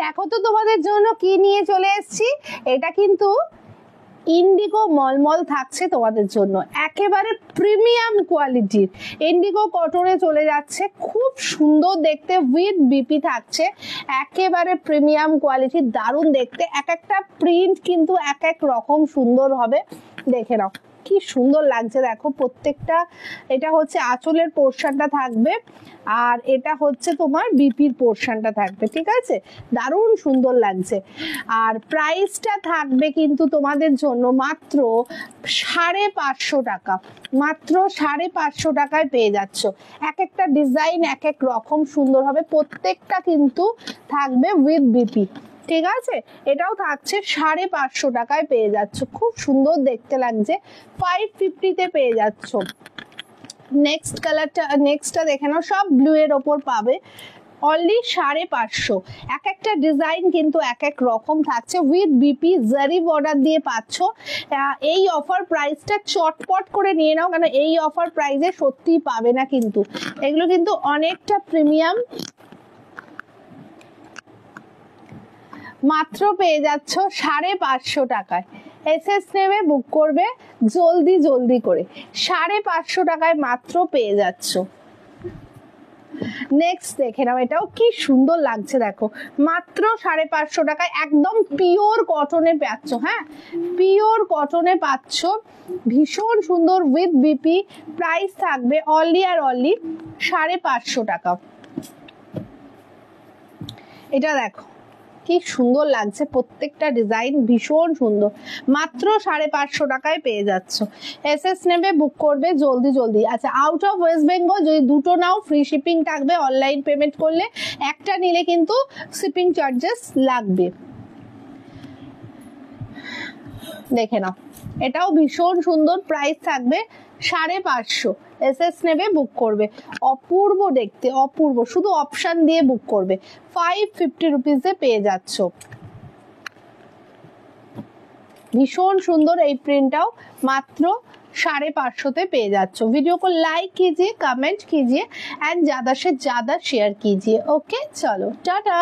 দেখো তো তোমাদের জন্য কি নিয়ে চলে এসেছি। এটা কিন্তু ইন্ডিগো মলমল থাকছে তোমাদের জন্য, একেবারে প্রিমিয়াম কোয়ালিটির ইন্ডিগো কটনে চলে যাচ্ছে, খুব সুন্দর দেখতে, উইথ বিপি থাকছে, একেবারে প্রিমিয়াম কোয়ালিটি, দারুণ দেখতে। এক একটা প্রিন্ট কিন্তু এক এক রকম সুন্দর হবে, দেখে নাও কি সুন্দর লাগছে দেখো প্রত্যেকটা। এটা হচ্ছে আঁচলের পোর্শনটা থাকবে, আর এটা হচ্ছে তোমার বিপির পোর্শনটা থাকবে, ঠিক আছে, দারুণ সুন্দর লাগছে। আর প্রাইসটা থাকবে কিন্তু তোমাদের জন্য মাত্র 550 টাকা, মাত্র 550 টাকায় পেয়ে যাচ্ছ। এক একটা ডিজাইন এক এক রকম সুন্দর হবে, প্রত্যেকটা কিন্তু থাকবে উইথ বিপি, ঠিক আছে। এটাও থাকছে 550 টাকায় পেয়ে যাচ্ছ, খুব সুন্দর দেখতে লাগছে, 550-তে পেয়ে যাচ্ছ। নেক্সট কালারটা, নেক্সটটা দেখে নাও, সব ব্লু এর ওপর পাবে, অনলি 550। এক একটা ডিজাইন কিন্তু এক এক রকম থাকছে, উইথ বিপি জারি বর্ডার দিয়ে পাচ্ছ। এই অফার প্রাইসটা চটপট করে নিয়ে নাও, কারণ এই অফার প্রাইসে সত্যিই পাবে না কিন্তু, এগুলো কিন্তু অনেকটা প্রিমিয়াম। মাত্র পেয়ে যাচ্ছ 550 টাকায়। এসএস নেবে, বুক করবে জলদি জলদি করে, 550 টাকায় মাত্র পেয়ে যাচ্ছ। নেক্সট দেখে নাও, এটাও কি সুন্দর লাগছে দেখো, মাত্র 550 টাকায়, একদম পিওর কটনে পাচ্ছ। হ্যাঁ, পিওর কটনে পাচ্ছ, ভীষণ সুন্দর উইথ বিপি। প্রাইস থাকবে অনলি আর অনলি 550 টাকা। এটা দেখো কি সুন্দর লাগছে, প্রত্যেকটা ডিজাইন ভীষণ সুন্দর, মাত্র 550 টাকায় পেয়ে যাচ্ছ। এসএস নেবে, বুক করবে জলদি জলদি। আচ্ছা, আউট অফ ওয়েস্ট বেঙ্গল যদি দুটো নাও ফ্রি শিপিং থাকবে, অনলাইন পেমেন্ট করলে, একটা নিলে কিন্তু শিপিং চার্জেস লাগবে। দেখে নাও, এটাও ভীষণ সুন্দর, প্রাইস থাকবে 550। এসএস নেবে, বুক করবে, অপূর্ব দেখতে, অপূর্ব, শুধু অপশন দিয়ে বুক করবে, 550 রুপিসে পেয়ে যাচ্ছ। भीषण सुंदर এই প্রিন্টটাও মাত্র 550 পেয়ে যাচ্ছ। वीडियो को लाइक कीजिए, कमेंट कीजिए एंड ज्यादा से ज्यादा शेयर कीजिए। ओके, चलो टाटा।